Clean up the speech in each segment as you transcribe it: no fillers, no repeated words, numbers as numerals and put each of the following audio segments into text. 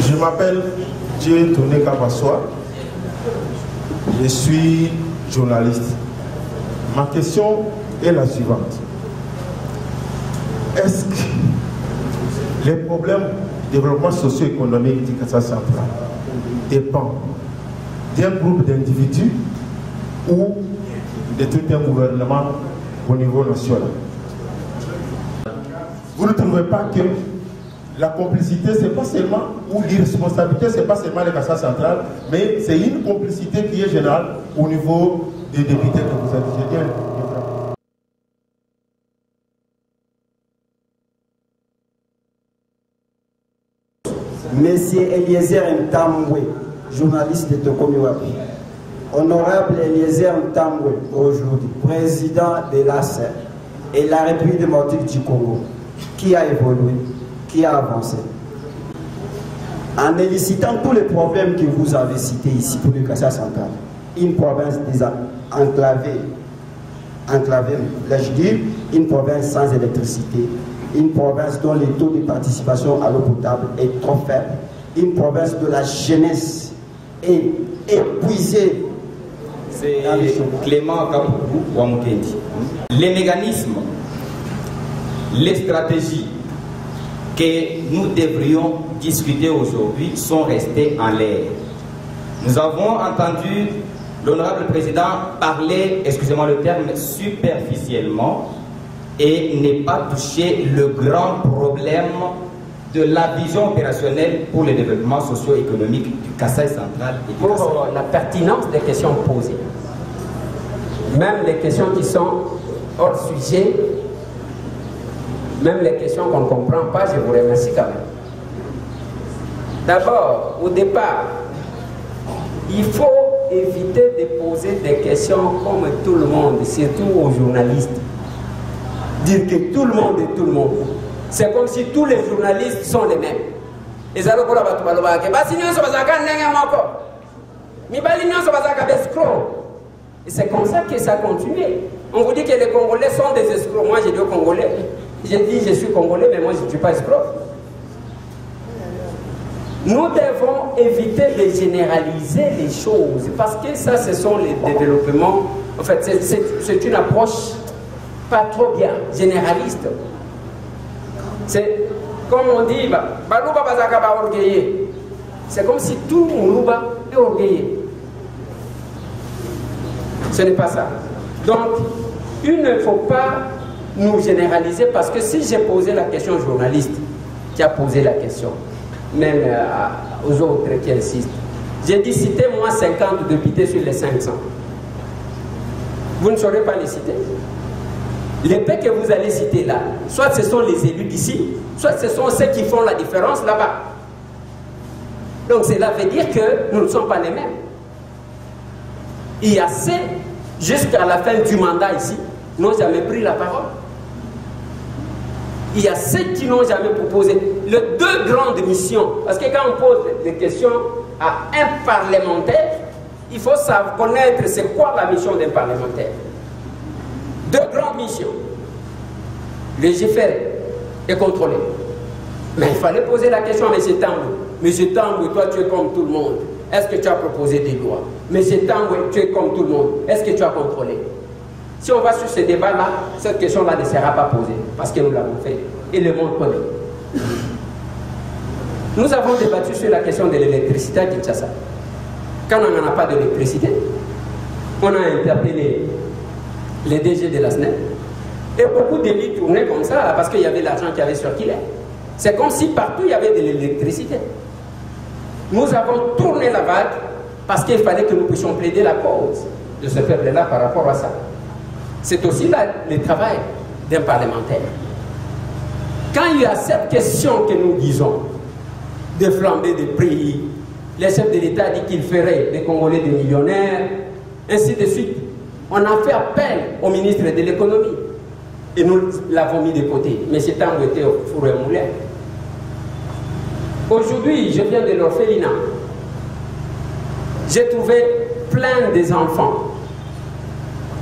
Je m'appelle Dieudonné Kabassoa. Je suis journaliste. Ma question est la suivante. Est-ce que les problèmes du développement socio-économique du Kassai central dépendent d'un groupe d'individus ou de tout un gouvernement au niveau national? Vous ne trouvez pas que la complicité, c'est pas seulement, ou l'irresponsabilité, c'est pas seulement le Kassai central, mais c'est une complicité qui est générale au niveau des députés que vous avez dit. Monsieur Eliezer Ntambwe, journaliste de Tokomiwapi. Honorable Eliezer Ntambwe, aujourd'hui, président de l'ACER et la République démocratique du Congo, qui a évolué, qui a avancé. En élicitant tous les problèmes que vous avez cités ici pour le Kassai central, une province enclavée, là je dis, une province sans électricité, une province dont le taux de participation à l'eau potable est trop faible, une province de la jeunesse est épuisée. C'est Clément Kapoubou Wamkendi. Les mécanismes, les stratégies que nous devrions discuter aujourd'hui sont restés en l'air. Nous avons entendu l'honorable président parler, excusez-moi le terme, superficiellement et n'est pas touché le grand problème de la vision opérationnelle pour le développement socio-économique du Kassai central. Et du Kassai. Pour la pertinence des questions posées, même les questions qui sont hors sujet, même les questions qu'on ne comprend pas, je vous remercie quand même. D'abord, au départ, il faut éviter de poser des questions comme tout le monde, surtout aux journalistes. Dire que tout le monde est tout le monde. C'est comme si tous les journalistes sont les mêmes. Et c'est comme ça que ça continue. On vous dit que les Congolais sont des escrocs. Moi, j'ai dit aux Congolais. J'ai dit, je suis Congolais, mais moi, je ne suis pas escroc. Nous devons éviter de généraliser les choses. Parce que ça, ce sont les développements. En fait, c'est une approche pas trop bien, généraliste. C'est comme on dit, c'est comme si tout Moulouba est orgueillé. Ce n'est pas ça. Donc, il ne faut pas nous généraliser parce que si j'ai posé la question au journaliste qui a posé la question, même aux autres qui insistent, j'ai dit citez-moi 50 députés sur les 500. Vous ne saurez pas les citer. Les paix que vous allez citer là, soit ce sont les élus d'ici, soit ce sont ceux qui font la différence là-bas. Donc cela veut dire que nous ne sommes pas les mêmes. Il y a ceux, jusqu'à la fin du mandat ici, n'ont jamais pris la parole. Il y a ceux qui n'ont jamais proposé les deux grandes missions. Parce que quand on pose des questions à un parlementaire, il faut savoir connaître c'est quoi la mission d'un parlementaire. Deux grandes missions. Légiférer et contrôler. Mais il fallait poser la question à M. Tambwe. M. Tambwe, toi tu es comme tout le monde. Est-ce que tu as proposé des lois? M. Tambwe, tu es comme tout le monde. Est-ce que tu as contrôlé? Si on va sur ce débat-là, cette question-là ne sera pas posée. Parce que nous l'avons fait. Et le monde connaît. Nous avons débattu sur la question de l'électricité à Kinshasa. Quand on n'en a pas d'électricité, on a interpellé les DG de la SNEL. Et beaucoup d'élus tournaient comme ça parce qu'il y avait l'argent qui avait circulé. C'est comme si partout il y avait de l'électricité. Nous avons tourné la vague parce qu'il fallait que nous puissions plaider la cause de ce peuple-là par rapport à ça. C'est aussi là le travail d'un parlementaire. Quand il y a cette question que nous disons, de flamber des prix, le chef de l'État dit qu'il ferait des Congolais des millionnaires, ainsi de suite. On a fait appel au ministre de l'économie et nous l'avons mis de côté. Mais c'est temps où était au four et moulin. Aujourd'hui, je viens de l'orphelinat. J'ai trouvé plein des enfants.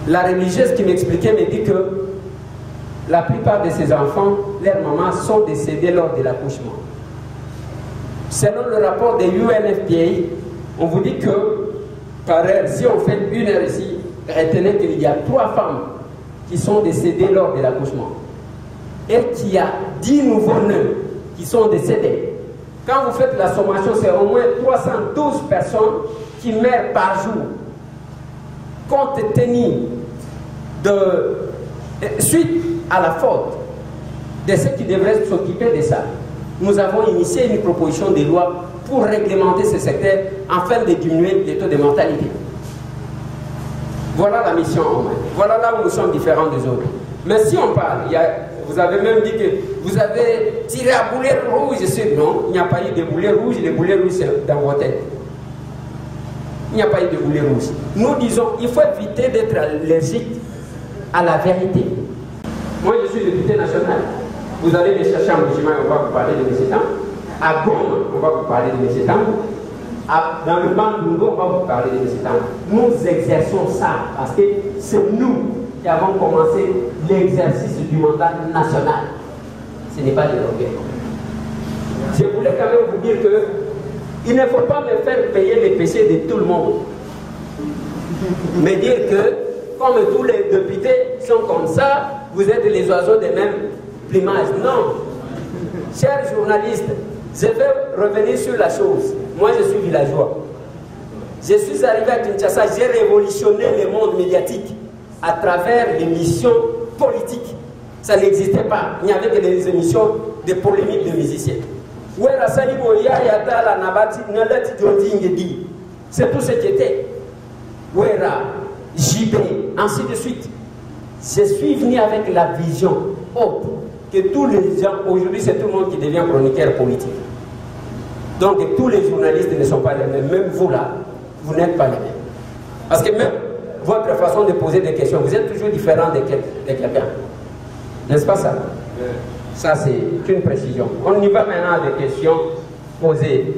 La religieuse qui m'expliquait me dit que la plupart de ces enfants, leurs mamans sont décédées lors de l'accouchement. selon le rapport des UNFPA, on vous dit que par heure, si on fait une heure ici, retenez qu'il y a 3 femmes qui sont décédées lors de l'accouchement et qu'il y a 10 nouveaux-nés qui sont décédés. Quand vous faites la sommation, c'est au moins 312 personnes qui meurent par jour. Compte tenu de suite à la faute de ceux qui devraient s'occuper de ça, nous avons initié une proposition de loi pour réglementer ce secteur afin de diminuer les taux de mortalité. Voilà la mission en main. Voilà là où nous sommes différents des autres. Mais si on parle, vous avez même dit que vous avez tiré à boulet rouge. Non, il n'y a pas eu de boulet rouge. Les boulets rouges, c'est dans vos têtes. Il n'y a pas eu de boulet rouge. Nous disons, il faut éviter d'être allergique à la vérité. Moi, je suis député national. Vous allez me chercher en régiment et on va vous parler de M. Tambou. À Goma, on va vous parler de M. Tambou. Dans le Bandungo, on va vous parler de M. Tambou. Nous exerçons ça parce que c'est nous qui avons commencé l'exercice du mandat national. Ce n'est pas de l'orgueil. Je voulais quand même vous dire que il ne faut pas me faire payer les péchés de tout le monde. Mais dire que, comme tous les députés sont comme ça, vous êtes les oiseaux des mêmes plumages. Non. Chers journalistes, je vais revenir sur la chose. Moi, je suis villageois. Je suis arrivé à Kinshasa, j'ai révolutionné le monde médiatique à travers l'émission politique. Ça n'existait pas. Il n'y avait que des émissions de polémiques de musiciens. C'est tout ce qui était. Ouera, JB, ainsi de suite. Je suis venu avec la vision haute que tous les gens, aujourd'hui c'est tout le monde qui devient chroniqueur politique. Donc tous les journalistes ne sont pas les mêmes. Même vous là, vous n'êtes pas les mêmes. Parce que même votre façon de poser des questions, vous êtes toujours différent de quelqu'un. N'est-ce pas ça? Ça, c'est une précision. On y va maintenant à des questions posées.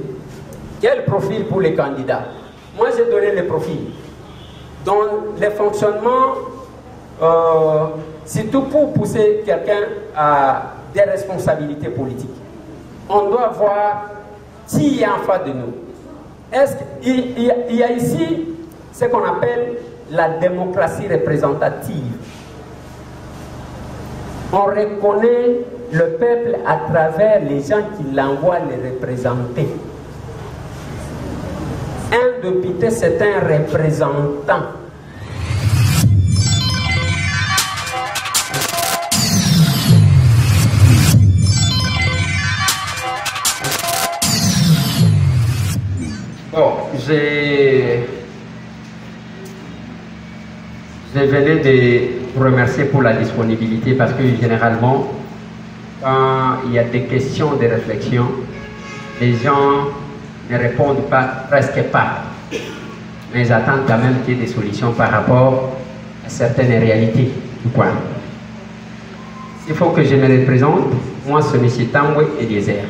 Quel profil pour les candidats? Moi, j'ai donné les profils. Dans les fonctionnements, surtout pour pousser quelqu'un à des responsabilités politiques, on doit voir qui est en face de nous. Est-ce qu'il y a ici ce qu'on appelle la démocratie représentative? On reconnaît le peuple à travers les gens qui l'envoient les représenter. Un député, c'est un représentant. Bon, je venais de vous remercier pour la disponibilité parce que généralement, quand il y a des questions de réflexion, les gens ne répondent pas, presque pas. Mais ils attendent quand même qu'il y ait des solutions par rapport à certaines réalités du coin. Il faut que je me représente. Moi, c'est M. Tambou Eliezer.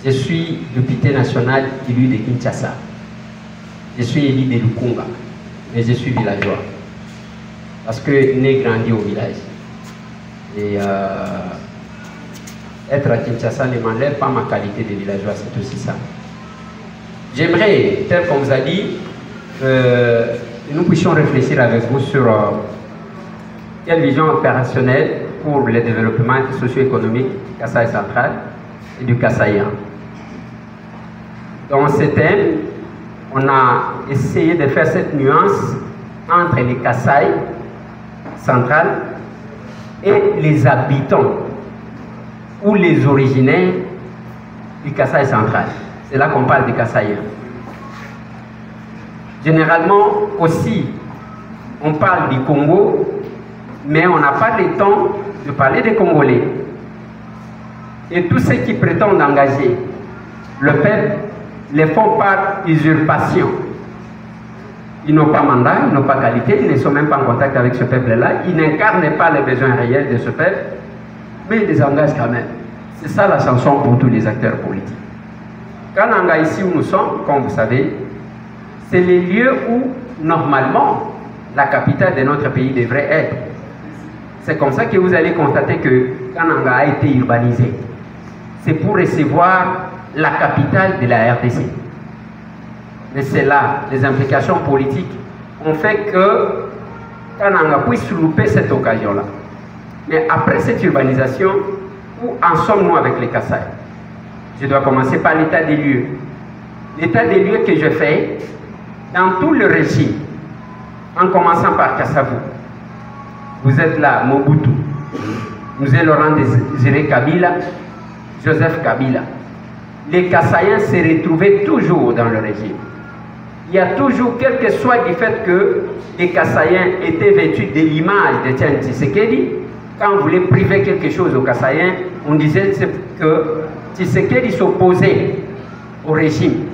Je suis député national élu de Kinshasa. Je suis élu de Lukunga, mais je suis villageois. Parce que né grandi au village. Et être à Kinshasa ne m'enlève pas ma qualité de villageois, c'est aussi ça. J'aimerais, tel qu'on vous a dit, que nous puissions réfléchir avec vous sur quelle vision opérationnelle pour le développement socio-économique du Kasaï central et du Kasaïen. Dans ce thème, on a essayé de faire cette nuance entre les Kasaï central et les habitants ou les originaires du Kasaï central. C'est là qu'on parle des Kasaïens. Généralement aussi, on parle du Congo, mais on n'a pas le temps de parler des Congolais. Et tous ceux qui prétendent engager le peuple les font par usurpation. Ils n'ont pas mandat, ils n'ont pas qualité, ils ne sont même pas en contact avec ce peuple-là, ils n'incarnent pas les besoins réels de ce peuple, mais ils les engagent quand même. C'est ça la chanson pour tous les acteurs politiques. Kananga, ici où nous sommes, comme vous savez, c'est les lieux où, normalement, la capitale de notre pays devrait être. C'est comme ça que vous allez constater que Kananga a été urbanisé. C'est pour recevoir la capitale de la RDC. Mais c'est là, les implications politiques ont fait que Kananga puisse louper cette occasion-là. Mais après cette urbanisation, où en sommes-nous avec les Kasaï? Je dois commencer par l'état des lieux. L'état des lieux que je fais dans tout le régime, en commençant par Kassavou. Vous êtes là, Mobutu. Nous êtes Laurent Désiré Kabila, Joseph Kabila. Les Kassaïens se retrouvaient toujours dans le régime. Il y a toujours, quel que soit du fait que les Kassaïens étaient vêtus de l'image de Tian Tshisekedi, quand on voulait priver quelque chose aux Kassaïens, on disait que Tshisekedi s'opposait au régime.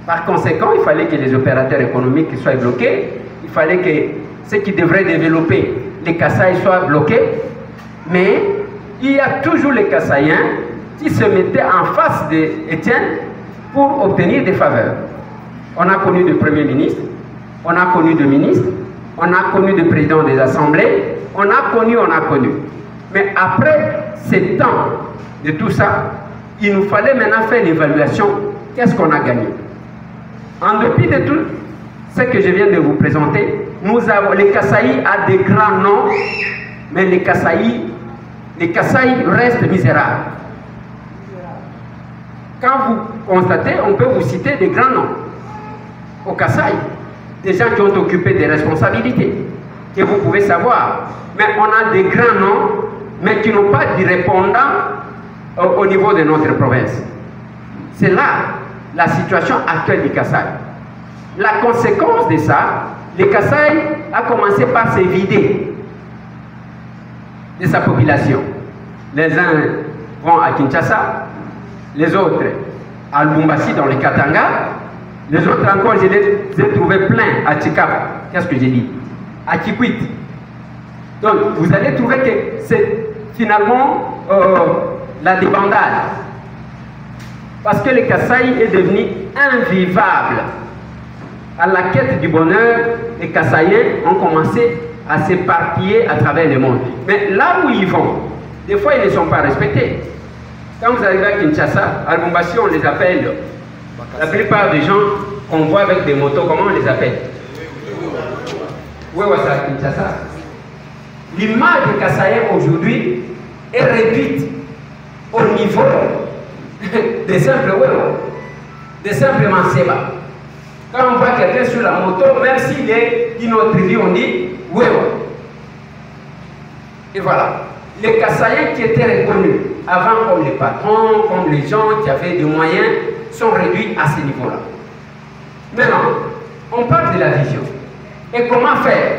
Par conséquent, il fallait que les opérateurs économiques soient bloqués, il fallait que ceux qui devraient développer les Kassaïs soient bloqués, mais il y a toujours les Kassaïens qui se mettaient en face d'Étienne pour obtenir des faveurs. On a connu des premiers ministres, on a connu des ministres, on a connu des présidents des assemblées, on a connu. Mais après ces temps de tout ça, il nous fallait maintenant faire l'évaluation. Qu'est-ce qu'on a gagné? En dépit de tout ce que je viens de vous présenter, nous avons les Kassaïs à des grands noms, mais les Kassaïs restent misérables. Quand vous constatez, on peut vous citer des grands noms au Kasaï, des gens qui ont occupé des responsabilités, que vous pouvez savoir. Mais on a des grands noms, mais qui n'ont pas de répondant au niveau de notre province. C'est là la situation actuelle du Kasaï. La conséquence de ça, le Kasaï a commencé par se vider de sa population. Les uns vont à Kinshasa, les autres à Lubumbashi dans les Katanga, les autres encore, je les ai trouvés pleins à Tchikapa. Qu'est-ce que j'ai dit? À Kikwit. Donc, vous allez trouver que c'est finalement la débandade. Parce que le Kasaï est devenu invivable. À la quête du bonheur, les Kassaïens ont commencé à s'éparpiller à travers le monde. Mais là où ils vont, des fois ils ne sont pas respectés. Quand vous arrivez à Kinshasa, à Lubumbashi, on les appelle, la plupart des gens qu'on voit avec des motos, comment on les appelle? Oui, c'est à Kinshasa. L'image des Kassaïens aujourd'hui est réduite au niveau des simples Wewa, des simples Manseba. Quand on voit quelqu'un sur la moto, même s'il est d'une autre vie, on dit Wewa. Et voilà. Les Kassaïens qui étaient reconnus avant comme les patrons, comme les gens qui avaient des moyens, sont réduits à ce niveau-là. Maintenant, on parle de la vision. Et comment faire?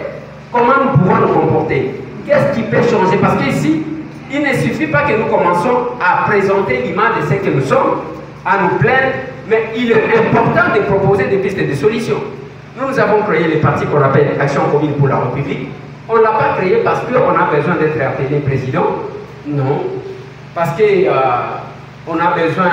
Comment nous pouvons nous comporter? Qu'est-ce qui peut changer? Parce qu'ici, il ne suffit pas que nous commençons à présenter l'image de ce que nous sommes, à nous plaindre, mais il est important de proposer des pistes de solutions. Nous avons créé le parti qu'on appelle Action commune pour la République. On ne l'a pas créé parce qu'on a besoin d'être appelé président. Non. Parce qu'on a besoin,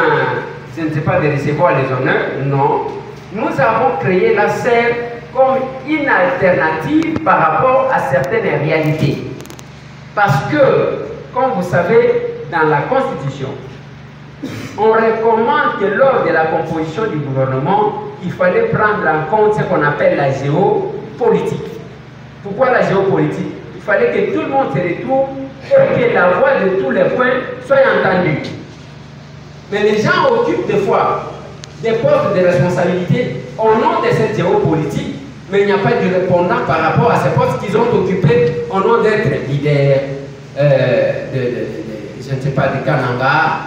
je ne sais pas, de recevoir les honneurs. Non. Nous avons créé la scène comme une alternative par rapport à certaines réalités. Parce que, comme vous savez, dans la Constitution, on recommande que lors de la composition du gouvernement, il fallait prendre en compte ce qu'on appelle la géopolitique. Pourquoi la géopolitique? Il fallait que tout le monde se retrouve et que la voix de tous les points soit entendue. Mais les gens occupent des fois des postes de responsabilité au nom de cette géopolitique, mais il n'y a pas de répondant par rapport à ces postes qu'ils ont occupés au nom d'être leader je ne sais pas, de Kananga,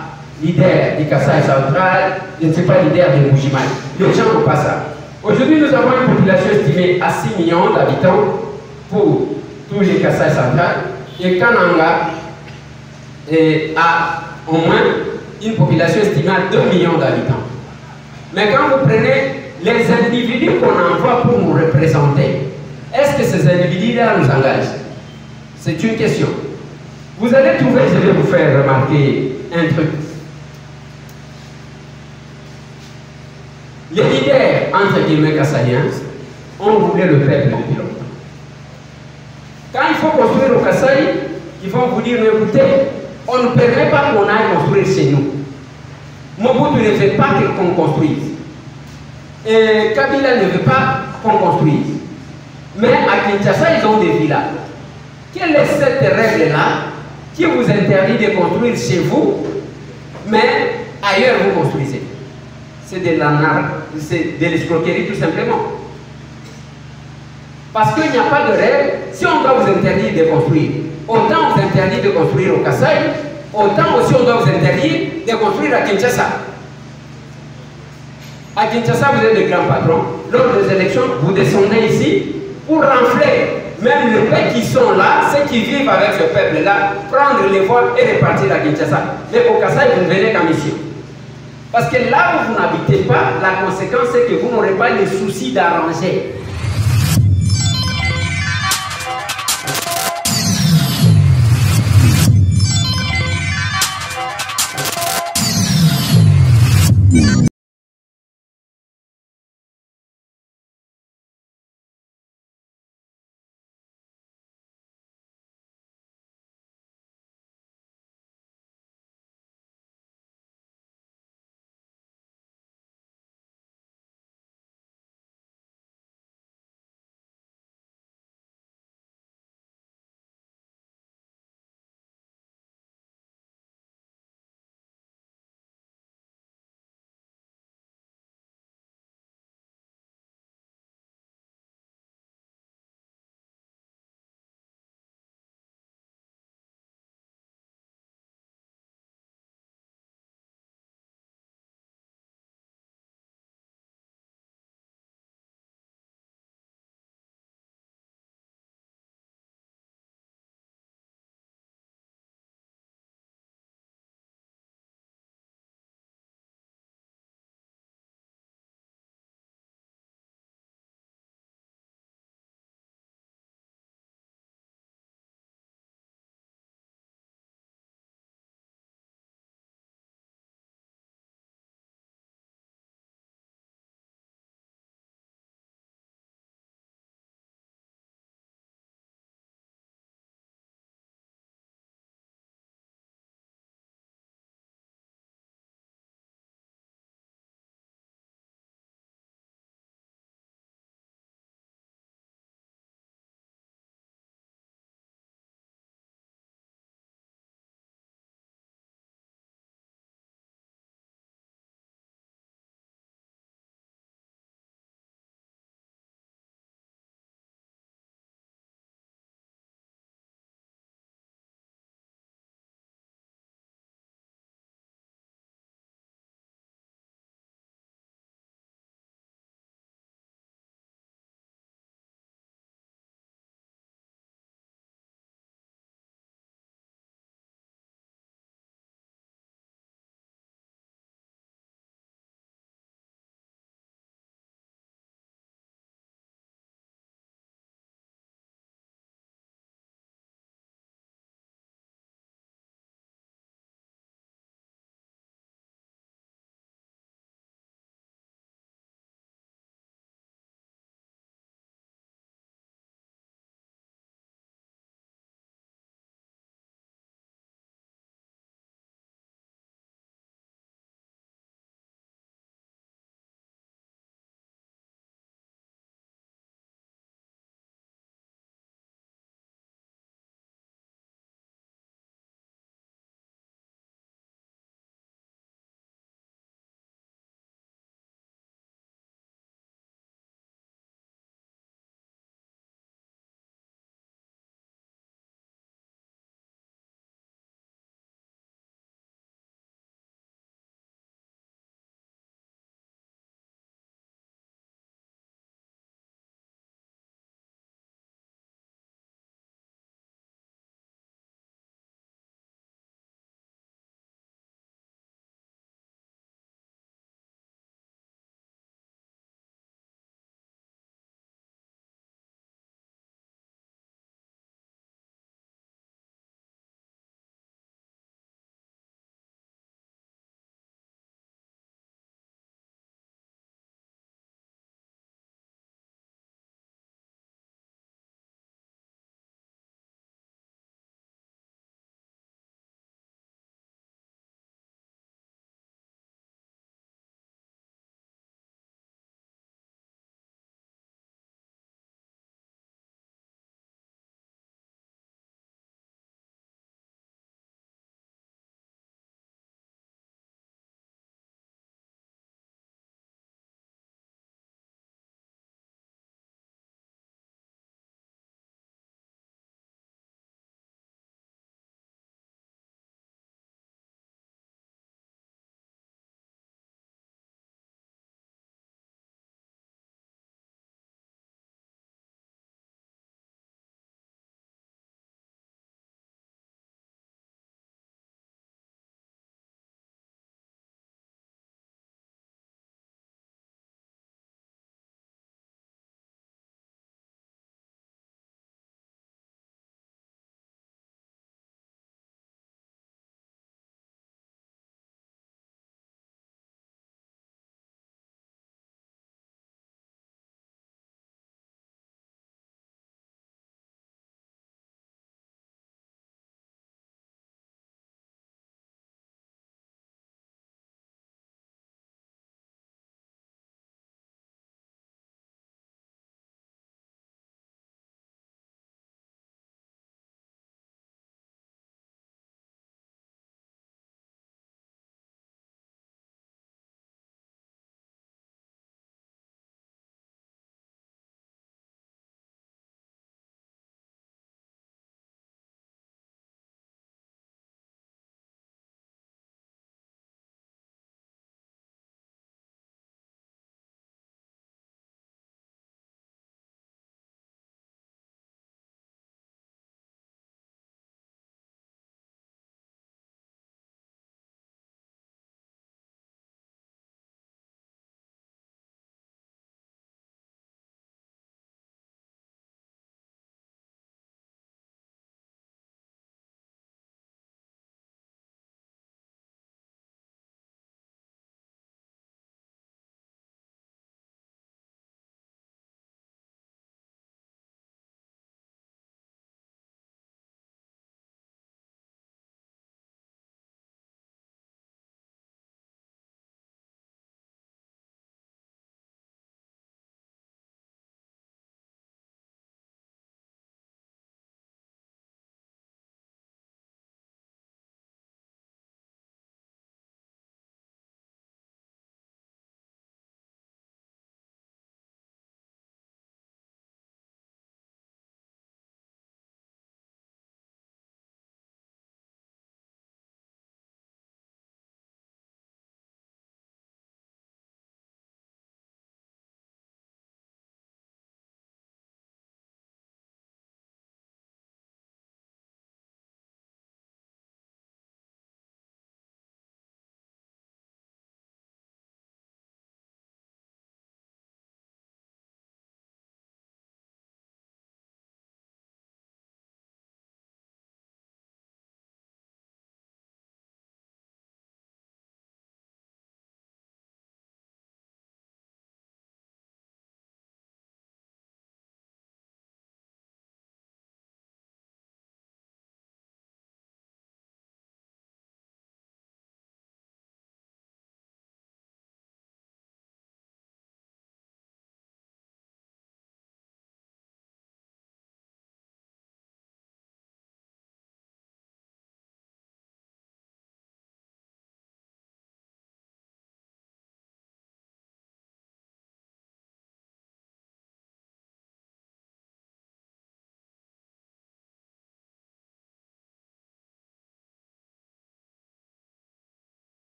leader du Kasaï central, je ne sais pas, leader de Mbuji-Mayi. Les gens n'ont pas ça. Aujourd'hui, nous avons une population estimée à 6 millions d'habitants pour tous les Kasaï central, et Kananga a au moins une population estimée à 2 millions d'habitants. Mais quand vous prenez les individus qu'on envoie pour nous représenter, est-ce que ces individus-là nous engagent? C'est une question. Vous allez trouver, je vais vous faire remarquer un truc. Les leaders, entre guillemets, kassaïens, ont voulu le peuple depuis longtemps. Quand il faut construire au Kasaï, ils vont vous dire, mais écoutez, on ne permet pas qu'on aille construire chez nous. Mobutu ne veut pas qu'on construise. Et Kabila ne veut pas qu'on construise. Mais à Kinshasa, ils ont des villas. Quelle est cette règle-là qui vous interdit de construire chez vous, mais ailleurs vous construisez? C'est de l'escroquerie tout simplement. Parce qu'il n'y a pas de règle. Si on doit vous interdire de construire, autant vous interdire de construire au Kasaï, autant aussi on doit vous interdire de construire à Kinshasa. À Kinshasa, vous êtes de grands patrons. Lors des élections, vous descendez ici pour renfler même les peuples qui sont là, ceux qui vivent avec ce peuple-là, prendre les voix et repartir à Kinshasa. Mais au Kasaï, vous ne venez qu'à mission. Parce que là où vous n'habitez pas, la conséquence c'est que vous n'aurez pas le souci d'arranger